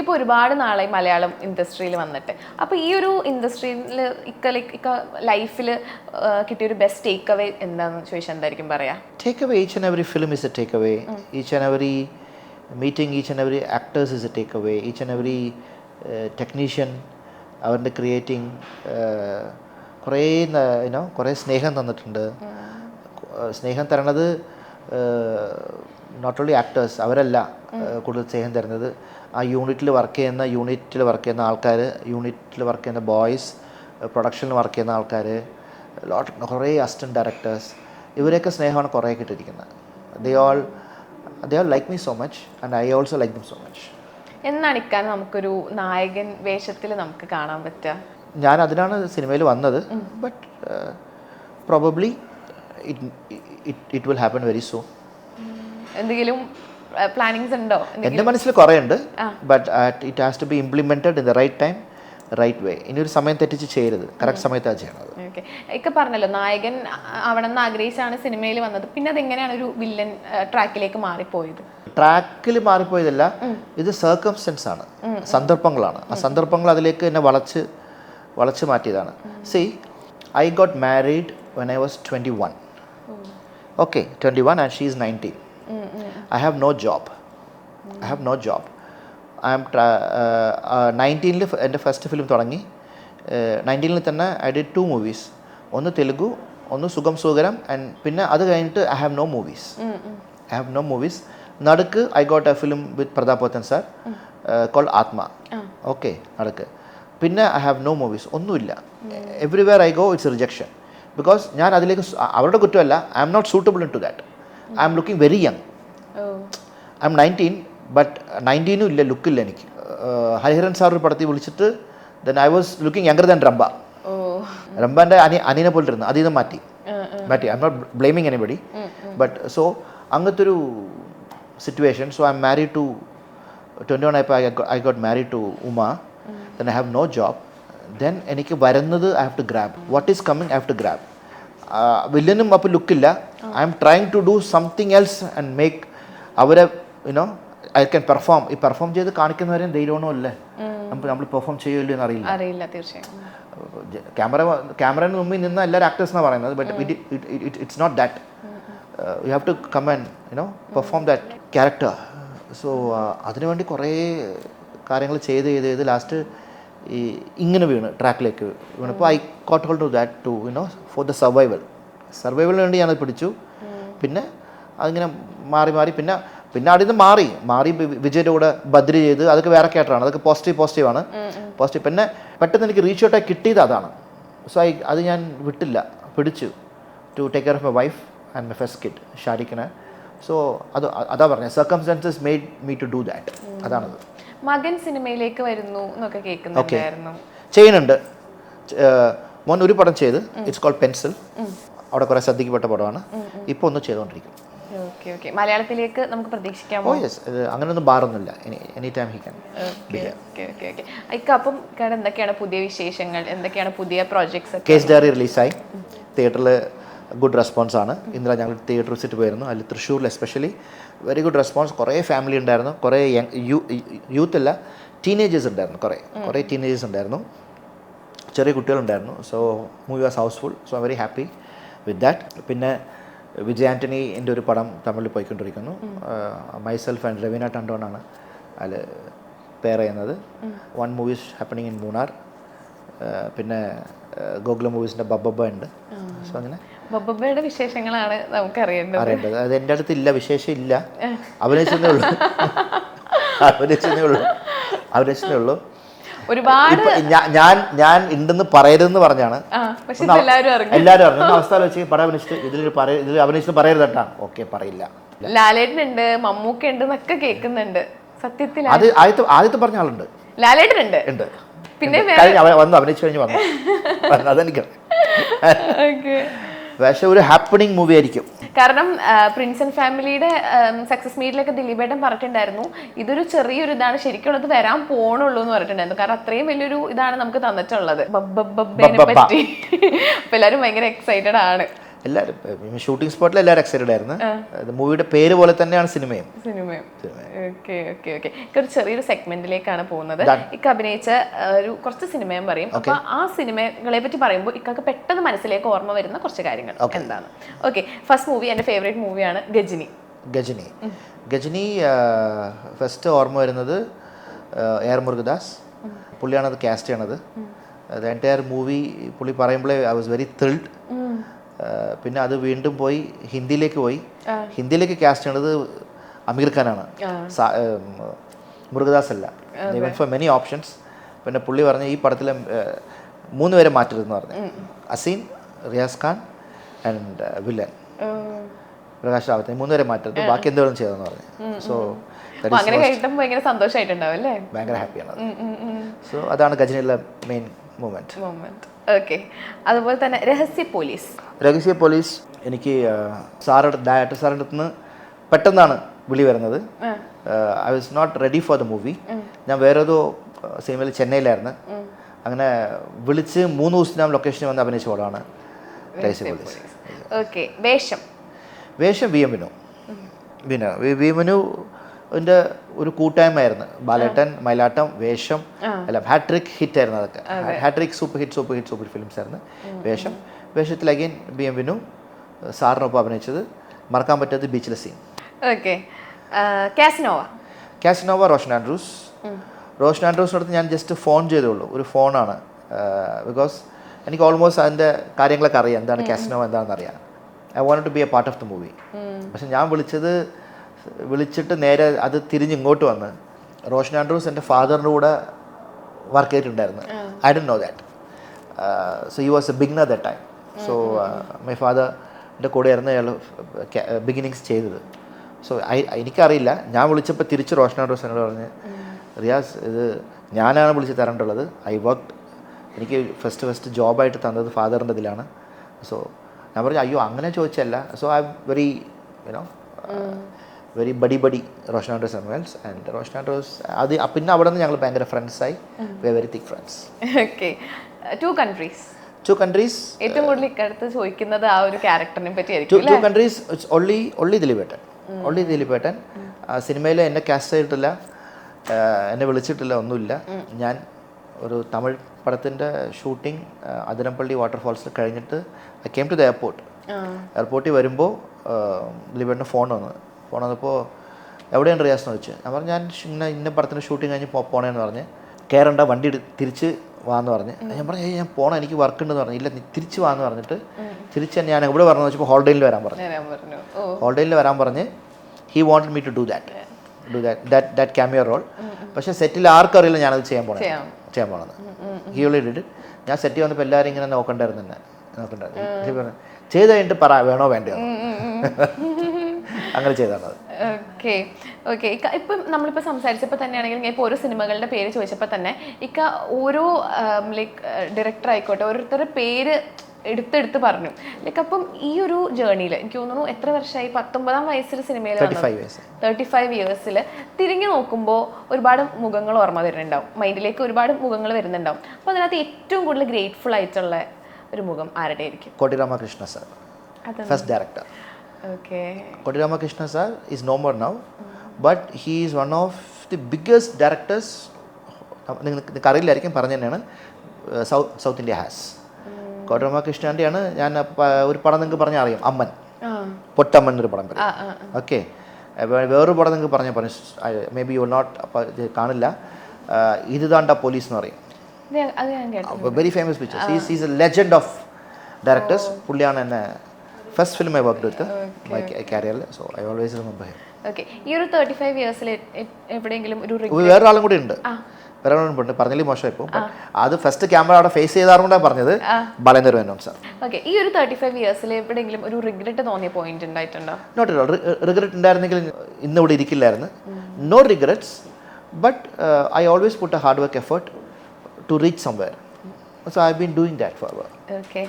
ഇപ്പോൾ ഒരുപാട് നാളായി മലയാളം ഇൻഡസ്ട്രിയിൽ വന്നിട്ട്. അപ്പോൾ ഈ ഒരു ഇൻഡസ്ട്രിയിൽ ഇക്ക ലൈഫിൽ കിട്ടിയൊരു ബെസ്റ്റ് ടേക്ക് അവേ എന്താണെന്ന് ചോദിച്ചാൽ എന്തായിരിക്കും പറയാ? Take away, each and every film is a takeaway. Each and every meeting, each and every actors is a takeaway. Each and every technician, അവരുടെ ക്രിയേറ്റിംഗ് കുറേ കുറേ സ്നേഹം തന്നിട്ടുണ്ട്. സ്നേഹം തരണത് നോട്ട് ഓൺലി ആക്ടേഴ്സ്, അവരല്ല കൂടുതൽ സ്നേഹം തരുന്നത്. ആ യൂണിറ്റിൽ വർക്ക് ചെയ്യുന്ന ആൾക്കാർ, യൂണിറ്റിൽ വർക്ക് ചെയ്യുന്ന ബോയ്സ്, പ്രൊഡക്ഷനിൽ വർക്ക് ചെയ്യുന്ന ആൾക്കാർ, കുറേ അസിസ്റ്റൻറ്റ് ഡയറക്ടേഴ്സ്, ഇവരെയൊക്കെ സ്നേഹമാണ് കുറേ കിട്ടിയിരിക്കുന്നത്. They all like me so much and I also like them so much. എന്നാണ് ഇക്കാൻ നമുക്കൊരു നായകൻ വേഷത്തിൽ നമുക്ക് കാണാൻ പറ്റുക? ഞാൻ അതിനാണ് സിനിമയിൽ വന്നത്. But probably it will happen very soon. എന്തെങ്കിലും പ്ലാനിങ്സ് ഉണ്ടോ? എൻ്റെ മനസ്സിൽ കുറേ ഉണ്ട്. But it has to be implemented in the right time, right way. ഇനി ഒരു സമയം തെറ്റിച്ച് ചെയ്യരുത്, കറക്റ്റ് സമയത്താണ് ചെയ്യണത്. ഓക്കെ, ഇക്ക പറഞ്ഞല്ലോ നായകൻ ആവണമെന്ന് ആഗ്രഹിച്ചാണ് സിനിമയിൽ വന്നത്. പിന്നെ അതെങ്ങനെയാണ് ഒരു വില്ലൻ ട്രാക്കിലേക്ക് മാറിപ്പോയത്? ട്രാക്കിൽ മാറിപ്പോയതല്ല, ഇത് സർക്കംസ്റ്റൻസ് ആണ്, സന്ദർഭങ്ങളാണ്. ആ സന്ദർഭങ്ങൾ അതിലേക്ക് എന്നെ വളച്ച് മാറ്റിയതാണ്. See, I got married when I was 21. Okay, 21 and she is 19. I have no job. I am 19-ൽ എൻ്റെ ഫസ്റ്റ് ഫിലിം തുടങ്ങി. 19-ൽ തന്നെ ഐ ഡിഡ് 2 movies. ഒന്ന് തെലുഗു, ഒന്ന് സുഖം സുഖരം. ആൻഡ് പിന്നെ അത് കഴിഞ്ഞിട്ട് ഐ ഹാവ് നോ മൂവീസ്. നടുക്ക് I got a film with Pratap Pothan sir called Aathma. Okay, നടുക്ക്. പിന്നെ ഐ ഹാവ് നോ മൂവീസ്, ഒന്നുമില്ല. Everywhere I go it's rejection. Because ഞാൻ അതിലേക്ക്, അവരുടെ കുറ്റമല്ല, I'm not suitable in to that. I'm looking very young. I'm 19, but 19 ഇല്ല, ലുക്കില്ല എനിക്ക്. ഹരിഹരൻ സാർ ഒരു പടത്തിൽ വിളിച്ചിട്ട് then I was looking younger than Rambha. റംബാൻ്റെ അനിയനെ പോലെ ഇരുന്നു, അതിൽ നിന്ന് മാറ്റി. I'm not blaming anybody, but so അങ്ങനത്തെ ഒരു situation. So I'm married to 21 ആയപ്പോൾ I got married to Uma. Then I have no job. Then എനിക്ക് വരുന്നത് I have to grab what is coming. I have to grab. വില്ലനും അപ്പോൾ look. I'm trying to do something else and make അവരെ I can perform. ഈ perform ചെയ്ത് കാണിക്കുന്നവരെയും ധൈര്യമാണോ അല്ലേ, നമ്മൾ പെർഫോം ചെയ്യുമല്ലോ എന്ന് അറിയില്ല. തീർച്ചയായും ക്യാമറന് മുമ്പിൽ നിന്ന് എല്ലാവരും ആക്ടേഴ്സ് എന്നാണ് പറയുന്നത്. But it's not that. You have to come and perform that character. So അതിനുവേണ്ടി കുറേ കാര്യങ്ങൾ ചെയ്ത് ലാസ്റ്റ് ഈ ഇങ്ങനെ വീണ് ട്രാക്കിലേക്ക് വീണപ്പോൾ I caught hold to that to for the സർവൈവലിന് വേണ്ടി ഞാനത് പിടിച്ചു. പിന്നെ അതിങ്ങനെ മാറി പിന്നെ അതിൽ നിന്ന് മാറി വിജയുടെ കൂടെ ബദ്രി ചെയ്ത്, അതൊക്കെ വേറെ ക്യാരക്ടറാണ്, അതൊക്കെ പോസിറ്റീവാണ്. പിന്നെ പെട്ടെന്ന് എനിക്ക് റീച്ച് ഔട്ടായി കിട്ടിയത് അതാണ്. സോ അത് ഞാൻ വിട്ടില്ല, പിടിച്ചു to take care of my wife and my first kid ഷാരിഖിനെ. സോ അതാ പറഞ്ഞത്, circumstances made me to do that. അതാണത്. മകൻ സിനിമയിലേക്ക് വരുന്നു എന്നൊക്കെ കേൾക്കുന്നുണ്ടായിരുന്നു. ചെയ്യുന്നുണ്ട്. മോൻ ഒരു പടം ചെയ്ത്, ഇറ്റ്സ് കോൾഡ് പെൻസിൽ. അവിടെ കുറേ ശ്രദ്ധിക്കപ്പെട്ട പടമാണ്. ഇപ്പോൾ ഒന്ന് ചെയ്തുകൊണ്ടിരിക്കും. മലയാളത്തിലേക്ക് നമുക്ക് പ്രതീക്ഷിക്കാമോ? യെസ്, അങ്ങനെയൊന്നും ബാറൊന്നുമില്ല. Any time he can be here. അപ്പം എന്തൊക്കെയാണ് പുതിയ വിശേഷങ്ങൾ, എന്തൊക്കെയാണ് പുതിയ പ്രോജക്ട്സ്? കേസ് ഡയറി റിലീസായി, തിയേറ്ററിൽ ഗുഡ് റെസ്പോൺസ് ആണ്. ഇന്നലെ ഞങ്ങൾ തിയേറ്റർ വിസിറ്റ് പോയിരുന്നു. അതിൽ തൃശ്ശൂരിൽ എസ്പെഷ്യലി വെരി ഗുഡ് റെസ്പോൺസ്. കുറേ ഫാമിലി ഉണ്ടായിരുന്നു, കുറേ യൂത്ത് അല്ല, ടീനേജേഴ്സ് ഉണ്ടായിരുന്നു. കുറേ ടീനേജേഴ്സ് ഉണ്ടായിരുന്നു, ചെറിയ കുട്ടികളുണ്ടായിരുന്നു. So movie was housefull. So I very happy with that. പിന്നെ വിജയ് ആൻ്റണീൻ്റെ ഒരു പടം തമിഴിൽ പോയിക്കൊണ്ടിരിക്കുന്നു. മൈസെൽഫ് ആൻഡ് രവീന ടണ്ടോണാണ് അതിൽ പെയർ ചെയ്യുന്നത്. 1 മൂവീസ് ഹാപ്പനിങ് ഇൻ മൂന്നാർ. പിന്നെ ഗോകുലം മൂവീസിൻ്റെ ബബ്ബ ഉണ്ട്. സോ അങ്ങനെ ബബ്ബയുടെ വിശേഷങ്ങളാണ് നമുക്ക് അറിയേണ്ടത്. അത് എൻ്റെ അടുത്തില്ല, വിശേഷം ഇല്ല. അഭിനയിച്ചതേ ഉള്ളൂ. ഒരുപാട് ഞാൻ ഉണ്ടെന്ന് പറയരുതെന്ന് പറഞ്ഞാണ് എല്ലാവരും അറിഞ്ഞ അവസ്ഥ വെച്ച് പടം അഭിനയിച്ചിട്ട് ഇതിൽ അഭിനയിച്ചിട്ട് പറയരുത് കേട്ടാ. ഓക്കെ, പറയില്ല. ലാലേട്ടനുണ്ട്, മമ്മൂക്ക ഉണ്ട് എന്നൊക്കെ കേൾക്കുന്നുണ്ട്. സത്യത്തിൽ അത് ആദ്യത്തെ പറഞ്ഞ ആളുണ്ട്, ലാലേട്ടനുണ്ട്. പിന്നെ വന്നു അഭിനയിച്ചു കഴിഞ്ഞ് വന്നു. അതെനിക്ക് പക്ഷേ ഒരു ഹാപ്പണിങ് മൂവി ആയിരിക്കും. കാരണം പ്രിൻസ് ആൻഡ് ഫാമിലിയുടെ സക്സസ് മീറ്റിലൊക്കെ ദിലീപേട്ടൻ പറഞ്ഞിട്ടുണ്ടായിരുന്നു, ഇതൊരു ചെറിയൊരു ഇതാണ്, ശരിക്കും അത് വരാൻ പോണുള്ളൂ എന്ന് പറഞ്ഞിട്ടുണ്ടായിരുന്നു. കാരണം അത്രയും വലിയൊരു ഇതാണ് നമുക്ക് തന്നിട്ടുള്ളത് ബബ്ബനെ പറ്റി. അപ്പൊ എല്ലാവരും ഭയങ്കര എക്സൈറ്റഡ് ആണ്. എല്ലാവരും ഷൂട്ടിംഗ് സ്പോട്ടിൽ എല്ലാവരും എക്സൈറ്റഡ് ആയിരുന്നു. മൂവിയുടെ പേര് പോലെ തന്നെയാണ് സിനിമയും. Okay okay okay. ഒരു ചെറിയൊരു സെഗ്മെന്റിലേക്കാണ് പോകുന്നത്. ഇക്ക അഭിനയിച്ച ഒരു കുറച്ച് സിനിമയും പറയും. അപ്പൊ ആ സിനിമകളെ പറ്റി പറയുമ്പോൾ ഇക്കൊക്കെ പെട്ടെന്ന് മനസ്സിലേക്ക് ഓർമ്മ വരുന്ന കുറച്ച് കാര്യങ്ങൾ എന്താണ്? ഓക്കെ, ഫസ്റ്റ് മൂവി എൻ്റെ ഫേവറേറ്റ് മൂവിയാണ് ഗജിനി. ഗജിനി ഫസ്റ്റ് ഓർമ്മ വരുന്നത് എയർ മുരുകദാസ്. പുള്ളിയാണ് അത് കാസ്റ്റ് ചെയ്യണത്. ദ എൻറ്റയർ മൂവി പുള്ളി പറയുമ്പോഴേ ഐ വാസ് വെരി ത്രിൽഡ്. പിന്നെ അത് വീണ്ടും പോയി ഹിന്ദിയിലേക്ക് കാസ്റ്റ് ചെയ്യണത് അമീർ ഖാനാണ്, മുരുകദാസ് അല്ല. Even for many options. പിന്നെ പുള്ളി പറഞ്ഞ ഈ പടത്തിൽ 3 പേരെ മാറ്റരുതെന്ന് പറഞ്ഞു. അസീൻ, റിയാസ് ഖാൻ ആൻഡ് വില്ലൻ പ്രകാശ് റാവത്ത്, 3 പേരെ മാറ്റരുത്, ബാക്കി എന്തെങ്കിലും ചെയ്തെന്ന് പറഞ്ഞു. സോ ഭയങ്കര സന്തോഷമായിട്ടുണ്ടാവും അല്ലേ? ഭയങ്കര ഹാപ്പിയാണ്. സോ അതാണ് ഗജനിയിലെ മെയിൻ മൂമെന്റ്. ഓക്കെ, അതുപോലെ തന്നെ രഹസ്യ പോലീസ് എനിക്ക് ഡയറക്ടർ സാറിൻ്റെ അടുത്ത് നിന്ന് പെട്ടെന്നാണ് വിളി വരുന്നത്. I was not ready for the movie. ഞാൻ വേറേതോ സിനിമയിൽ ചെന്നൈയിലായിരുന്നു. അങ്ങനെ വിളിച്ച് 3 ദിവസത്തിനകം ലൊക്കേഷനിൽ വന്ന് അഭിനയിച്ച പടമാണ് രഹസ്യ പോലീസ്. ഓക്കെ, വേഷം വി എം വിനുവിൻ്റെ ഒരു കൂട്ടായ്മയായിരുന്നു. ബാലേട്ടൻ, മയിലാട്ടം, വേഷം എല്ലാം ഹാട്രിക് ഹിറ്റ് ആയിരുന്നു. അതൊക്കെ ഹാട്രിക് സൂപ്പർ ഹിറ്റ് ഫിലിംസ് ആയിരുന്നു. വേഷത്തിൽ അഗൈൻ ബി എം വിനു സാറിനൊപ്പം അഭിനയിച്ചത്. മറക്കാൻ പറ്റാത്ത ബീച്ചിലെ സീൻ. ഓക്കെ, കാസിനോവ റോഷൻ ആൻഡ്രൂസിനടുത്ത് ഞാൻ ജസ്റ്റ് ഫോൺ ചെയ്തോളൂ. ഒരു ഫോണാണ്. ബിക്കോസ് എനിക്ക് ഓൾമോസ്റ്റ് അതിൻ്റെ കാര്യങ്ങളൊക്കെ അറിയാം, എന്താണ് കാസിനോവ എന്താണെന്ന് അറിയാം. I want to be a part of the movie. പക്ഷെ ഞാൻ വിളിച്ചിട്ട് നേരെ അത് തിരിഞ്ഞ് ഇങ്ങോട്ട് വന്ന് റോഷൻ ആൻഡ്രൂസ് എൻ്റെ ഫാദറിൻ്റെ കൂടെ വർക്ക് ചെയ്തിട്ടുണ്ടായിരുന്നു. I don't know that. So he was a beginner that time. So my ഫാദറിൻ്റെ കൂടെയായിരുന്നു അയാൾ ബിഗിനിങ്സ് ചെയ്തത്. സോ എനിക്കറിയില്ല. ഞാൻ വിളിച്ചപ്പോൾ തിരിച്ച് റോഷൻ ആൻഡ്രൂസ് എന്നോട് പറഞ്ഞ്, റിയാസ്, ഇത് ഞാനാണ് വിളിച്ച് തരേണ്ടുള്ളത്. എനിക്ക് ഫസ്റ്റ് ജോബായിട്ട് തന്നത് ഫാദറിൻ്റെ ഇതിലാണ്. സോ ഞാൻ പറഞ്ഞു, അയ്യോ അങ്ങനെ ചോദിച്ചല്ല. So I very buddy Roshan Andrews and Roshan Andrews അത് പിന്നെ അവിടെ നിന്ന് ഞങ്ങൾ ഭയങ്കര ഫ്രണ്ട്സായി. We are very thick friends. Okay, two countries ഏറ്റവും കൂടുതൽ ഇക്കടുത്ത് ചോദിക്കുന്നത് ആ ഒരു ക്യാരക്ടറിനെ പറ്റി ആയിരിക്കും. ടു കൺട്രീസ് ഒള്ളി ദിലീപേട്ടൻ സിനിമയിൽ എന്നെ കാസ്റ്റ് ചെയ്തിട്ടില്ല, എന്നെ വിളിച്ചിട്ടില്ല, ഒന്നുമില്ല. ഞാൻ ഒരു തമിഴ് പടത്തിൻ്റെ ഷൂട്ടിംഗ് അതിരപ്പള്ളി വാട്ടർഫാൾസിൽ കഴിഞ്ഞിട്ട് ഐ കെയിം ടു ദ എയർപോർട്ടിൽ വരുമ്പോൾ ദിലീപേട്ടന് ഫോൺ വന്നപ്പോൾ എവിടെയാണ് റിയാസ് എന്ന് ചോദിച്ചു. ഞാൻ പറഞ്ഞു, ഞാൻ ഇന്ന പടത്തിൻ്റെ ഷൂട്ടിംഗ് കഴിഞ്ഞ് പോണേന്ന് പറഞ്ഞ്, കയറണ്ട, വണ്ടി തിരിച്ച് വാന്ന് പറഞ്ഞ്. ഞാൻ പറഞ്ഞു, ഞാൻ പോണം, എനിക്ക് വർക്ക് ഉണ്ടെന്ന് പറഞ്ഞു. ഇല്ല, തിരിച്ച് വാന്ന് പറഞ്ഞിട്ട് തിരിച്ച് ഞാൻ എവിടെ പറഞ്ഞു വെച്ചപ്പോൾ ഹോളിഡേയിൽ വരാൻ പറഞ്ഞ് he wanted me to do that cameo role. പക്ഷേ സെറ്റിൽ ആർക്കും അറിയില്ല ഞാനത് ചെയ്യാൻ പോണെന്ന്. He already did. ഞാൻ സെറ്റിൽ വന്നപ്പോൾ എല്ലാവരും ഇങ്ങനെ നോക്കണ്ടായിരുന്നു. ചെയ്ത് കഴിഞ്ഞിട്ട് പറ, വേണോ വേണ്ടയോ, അങ്ങനെ ചെയ്താണ്. ഓക്കെ. ഇപ്പം നമ്മളിപ്പോൾ സംസാരിച്ചപ്പോൾ തന്നെയാണെങ്കിൽ ഇപ്പോൾ ഓരോ സിനിമകളുടെ പേര് ചോദിച്ചപ്പോൾ തന്നെ ഓരോ ഡയറക്ടർ ആയിക്കോട്ടെ ഓരോരുത്തരുടെ പേര് എടുത്തെടുത്ത് പറഞ്ഞു. അപ്പം ഈ ഒരു ജേർണിയിൽ എനിക്ക് തോന്നുന്നു എത്ര വർഷമായി, 19-ാം വയസ്സിൽ സിനിമയിൽ 35 ഇയേഴ്സിൽ തിരിഞ്ഞു നോക്കുമ്പോൾ ഒരുപാട് മുഖങ്ങൾ ഓർമ്മ വരുന്നുണ്ടാവും, മൈൻഡിലേക്ക് ഒരുപാട് മുഖങ്ങൾ വരുന്നുണ്ടാവും. അപ്പോൾ അതിനകത്ത് ഏറ്റവും കൂടുതൽ ഗ്രേറ്റ്ഫുൾ ആയിട്ടുള്ള ഒരു മുഖം ആരുടെ ആയിരിക്കും? കോടി Ramakrishna sir, first director. Kodi Ramakrishna sir is no more now, but he is one of the biggest directors. നിങ്ങൾക്ക് അറിയില്ലായിരിക്കും, പറഞ്ഞു തന്നെയാണ്, സൗത്ത് ഇന്ത്യ ഹാസ്. കോടി രാമകൃഷ്ണൻ്റെയാണ് ഞാൻ ഒരു പടം നിങ്ങൾക്ക് പറഞ്ഞാൽ അറിയാം, അമ്മൻ, പൊട്ടമ്മൻ എന്നൊരു പടം പറയും. ഓക്കെ, വേറൊരു പടം നിങ്ങൾക്ക് പറഞ്ഞു മേ ബി യു നോട്ട് കാണില്ല, ഇത് താണ്ട പോലീസ് എന്ന് പറയും. Very famous pictures. Is a legend of directors. പുള്ളിയാണ് എന്നെ first film I worked with my കരിയറിൽ. So I always remember him. Okay, ഈ ഒരു 35 ഇയേഴ്സിൽ എവിടെയെങ്കിലും വേറൊരാളും കൂടി ഉണ്ട്, പറഞ്ഞാലും മോശമായി ഇപ്പോൾ. അത് ഫസ്റ്റ് ക്യാമറ അവിടെ ഫേസ് ചെയ്താറുകൊണ്ടാണ് പറഞ്ഞത്, ബാലേന്ദ്ര മേനോൻ സാർ. ഓക്കെ, ഈ ഒരു 35 ഇയേഴ്സിൽ എവിടെയെങ്കിലും ഒരു റിഗ്രറ്റ് തോന്നിയ പോയിന്റ് ഉണ്ടായിട്ടുണ്ടോ? Not at all. റിഗ്രറ്റ് ഉണ്ടായിരുന്നെങ്കിൽ ഇന്നിവിടെ ഇരിക്കില്ലായിരുന്നു. No regrets, but I always put a hard work effort to reach somewhere. So I have been doing that forward. Okay.